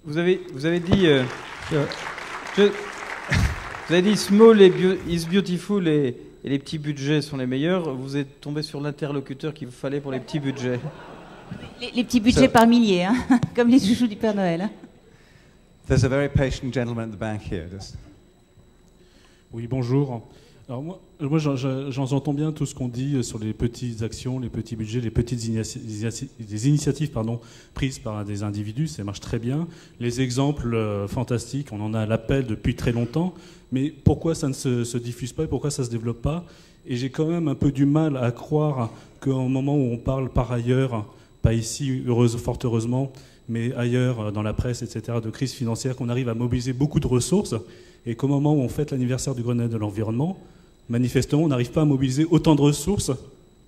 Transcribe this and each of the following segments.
Vous avez dit, je- vous avez dit small is beautiful et les petits budgets sont les meilleurs. Vous êtes tombé sur l'interlocuteur qu'il vous fallait pour les petits budgets. Les petits budgets par milliers, hein, comme les joujoux du Père Noël. Hein. There's a very patient gentleman at the back here. Oui, bonjour. Alors moi j'entends bien tout ce qu'on dit sur les petites actions, les petits budgets, les petites initiatives prises par des individus, ça marche très bien. Les exemples fantastiques, on en a à l'appel depuis très longtemps, mais pourquoi ça ne se diffuse pas et pourquoi ça ne se développe pas? Et j'ai quand même un peu du mal à croire qu'au moment où on parle par ailleurs, pas ici, fort heureusement, mais ailleurs dans la presse, etc., de crise financière, qu'on arrive à mobiliser beaucoup de ressources, et qu'au moment où on fête l'anniversaire du Grenelle de l'environnement, manifestement, on n'arrive pas à mobiliser autant de ressources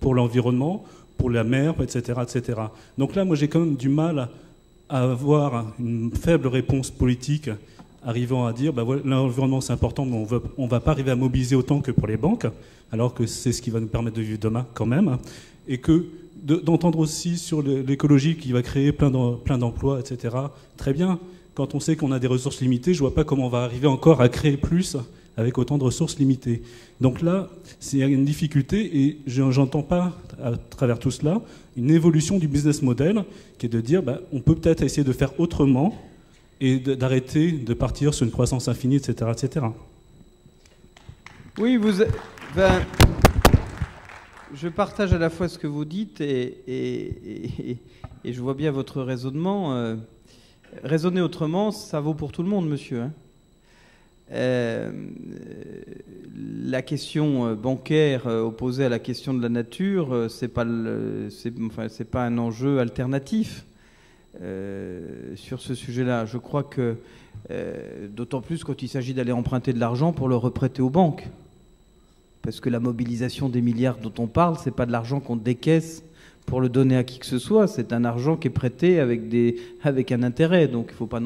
pour l'environnement, pour la mer, etc., etc. Donc là, moi, j'ai quand même du mal à avoir une faible réponse politique arrivant à dire voilà, l'environnement, c'est important, mais on ne va pas arriver à mobiliser autant que pour les banques, alors que c'est ce qui va nous permettre de vivre demain quand même, et que d'entendre aussi sur l'écologie qui va créer plein d'emplois, etc. Très bien. Quand on sait qu'on a des ressources limitées, je ne vois pas comment on va arriver encore à créer plus avec autant de ressources limitées. Donc là, c'est une difficulté et je n'entends pas, à travers tout cela, une évolution du business model qui est de dire on peut peut-être essayer de faire autrement et d'arrêter de partir sur une croissance infinie, etc. etc. Oui, je partage à la fois ce que vous dites et je vois bien votre raisonnement. Raisonner autrement, ça vaut pour tout le monde, monsieur. Hein. La question bancaire opposée à la question de la nature, c'est pas un enjeu alternatif sur ce sujet-là. Je crois que d'autant plus quand il s'agit d'aller emprunter de l'argent pour le reprêter aux banques, parce que la mobilisation des milliards dont on parle, c'est pas de l'argent qu'on décaisse pour le donner à qui que ce soit, c'est un argent qui est prêté avec un intérêt. Donc il ne faut pas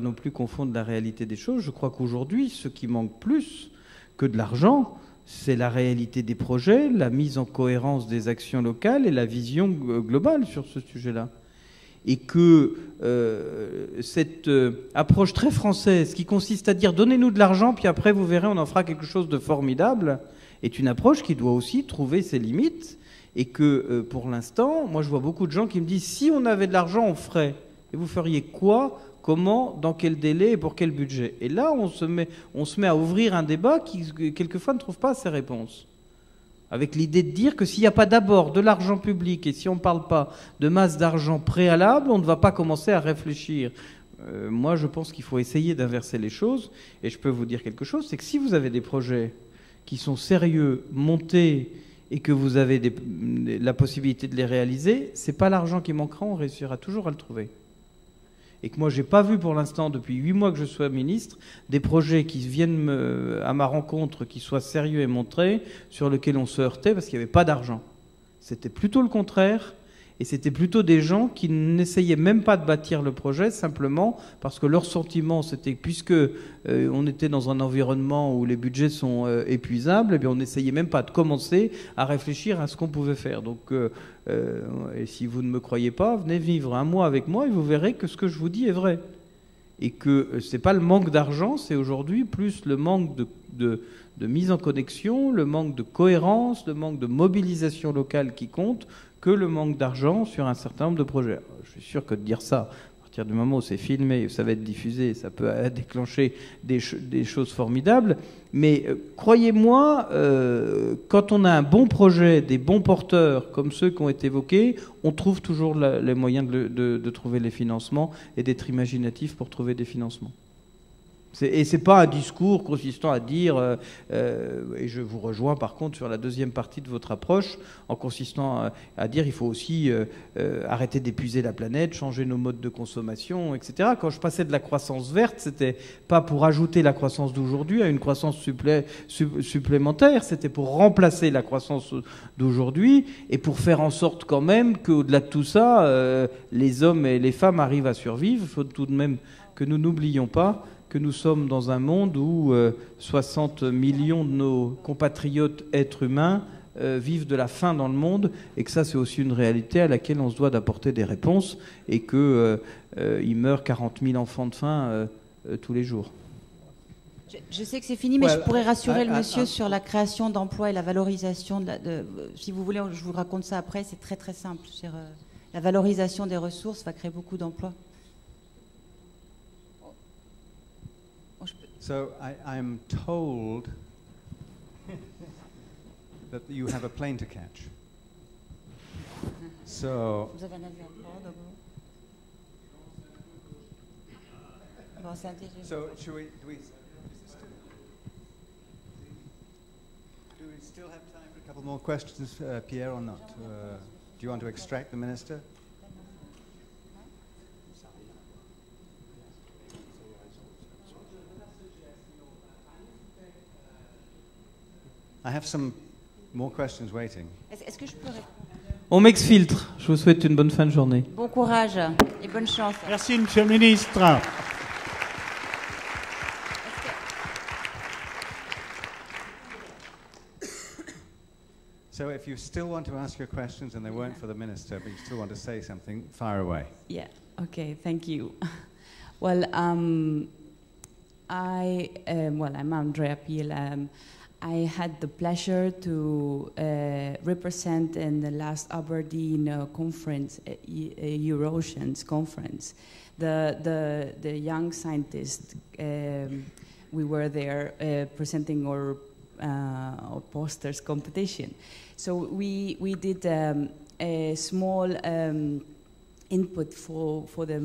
non plus confondre la réalité des choses. Je crois qu'aujourd'hui, ce qui manque plus que de l'argent, c'est la réalité des projets, la mise en cohérence des actions locales et la vision globale sur ce sujet-là. Et que cette approche très française qui consiste à dire « donnez-nous de l'argent, puis après vous verrez, on en fera quelque chose de formidable », est une approche qui doit aussi trouver ses limites. Et que pour l'instant, moi je vois beaucoup de gens qui me disent si on avait de l'argent, on ferait. Et vous feriez quoi, comment, dans quel délai et pour quel budget? Et là, on se met à ouvrir un débat qui, quelquefois, ne trouve pas ses réponses. Avec l'idée de dire que s'il n'y a pas d'abord de l'argent public et si on ne parle pas de masse d'argent préalable, on ne va pas commencer à réfléchir. Moi, je pense qu'il faut essayer d'inverser les choses. Et je peux vous dire quelque chose, c'est que si vous avez des projets qui sont sérieux, montés, et que vous avez la possibilité de les réaliser, c'est pas l'argent qui manquera, on réussira toujours à le trouver. Et que moi, j'ai pas vu pour l'instant, depuis 8 mois que je sois ministre, des projets qui viennent à ma rencontre, qui soient sérieux et montrés, sur lesquels on se heurtait parce qu'il n'y avait pas d'argent. C'était plutôt le contraire. Et c'était plutôt des gens qui n'essayaient même pas de bâtir le projet, simplement parce que leur sentiment, c'était que puisque on était dans un environnement où les budgets sont épuisables, eh bien on n'essayait même pas de commencer à réfléchir à ce qu'on pouvait faire. Donc, et si vous ne me croyez pas, venez vivre un mois avec moi et vous verrez que ce que je vous dis est vrai. Et que c'est pas le manque d'argent, c'est aujourd'hui plus le manque de mise en connexion, le manque de cohérence, le manque de mobilisation locale qui compte, que le manque d'argent sur un certain nombre de projets. Je suis sûr que de dire ça, à partir du moment où c'est filmé, ça va être diffusé, ça peut déclencher des choses formidables. Mais croyez-moi, quand on a un bon projet, des bons porteurs comme ceux qui ont été évoqués, on trouve toujours les moyens de trouver les financements et d'être imaginatif pour trouver des financements. Et c'est pas un discours consistant à dire, et je vous rejoins par contre sur la deuxième partie de votre approche, en consistant à dire il faut aussi arrêter d'épuiser la planète, changer nos modes de consommation, etc. Quand je passais de la croissance verte, c'était pas pour ajouter la croissance d'aujourd'hui à une croissance supplémentaire, c'était pour remplacer la croissance d'aujourd'hui et pour faire en sorte quand même qu'au-delà de tout ça, les hommes et les femmes arrivent à survivre. Il faut tout de même que nous n'oublions pas que nous sommes dans un monde où 60 millions de nos compatriotes êtres humains vivent de la faim dans le monde, et que ça c'est aussi une réalité à laquelle on se doit d'apporter des réponses, et qu'il meurt 40 000 enfants de faim tous les jours. Je sais que c'est fini, mais Well, je pourrais rassurer le I- monsieur sur la création d'emplois et la valorisation. Si vous voulez, je vous raconte ça après, c'est très très simple. La valorisation des ressources va créer beaucoup d'emplois. So I'm told that you have a plane to catch. So Vous avez un avion à bord d'abord? Bon, c'est un TGV. So do we still have time for a couple more questions, Pierre, or not? Do you want to extract the minister? I have some more questions waiting. Est-ce que je peux répondre? On m'exfiltre. Je vous souhaite une bonne fin de journée. Bon courage et bonne chance. Merci, Monsieur le Ministre. So if you still want to ask your questions and they weren't for the minister, but you still want to say something, fire away. Yeah, okay, thank you. Well, I'm Andrea Piel. I had the pleasure to represent in the last Aberdeen conference, Eurasians conference, the young scientists. We were there presenting our posters competition. So we did a small input for the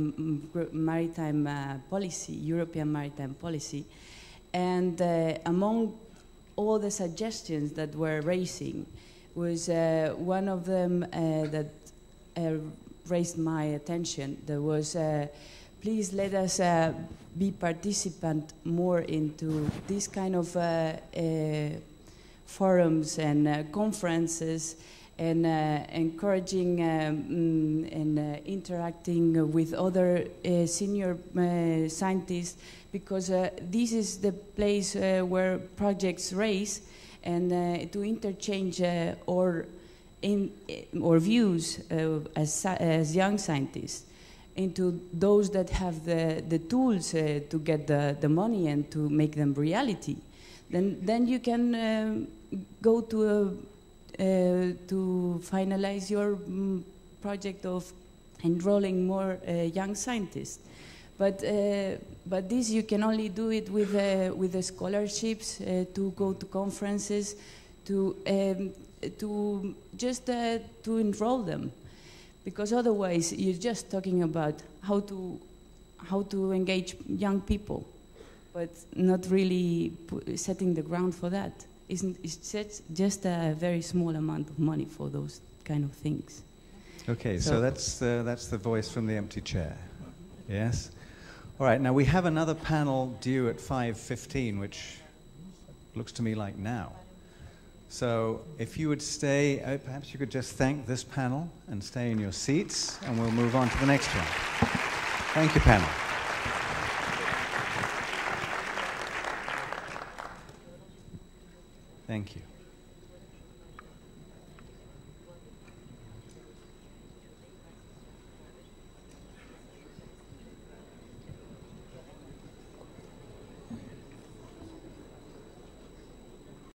maritime policy, European maritime policy, and among all the suggestions that were raising was one of them that raised my attention. There was, please let us be participant more into this kind of forums and conferences, and encouraging and interacting with other senior scientists, because this is the place where projects raise, and to interchange our views as young scientists into those that have the tools to get the money and to make them reality. Then you can go to finalize your project of enrolling more young scientists. But this you can only do it with the scholarships, to go to conferences, to just to enroll them, because otherwise you're just talking about how to engage young people, but not really setting the ground for that. It's just a very small amount of money for those kind of things. Okay, so that's the voice from the empty chair. Yes? All right, now we have another panel due at 5:15, which looks to me like now. So if you would stay, perhaps you could just thank this panel and stay in your seats, and we'll move on to the next one. Thank you, panel. Thank you.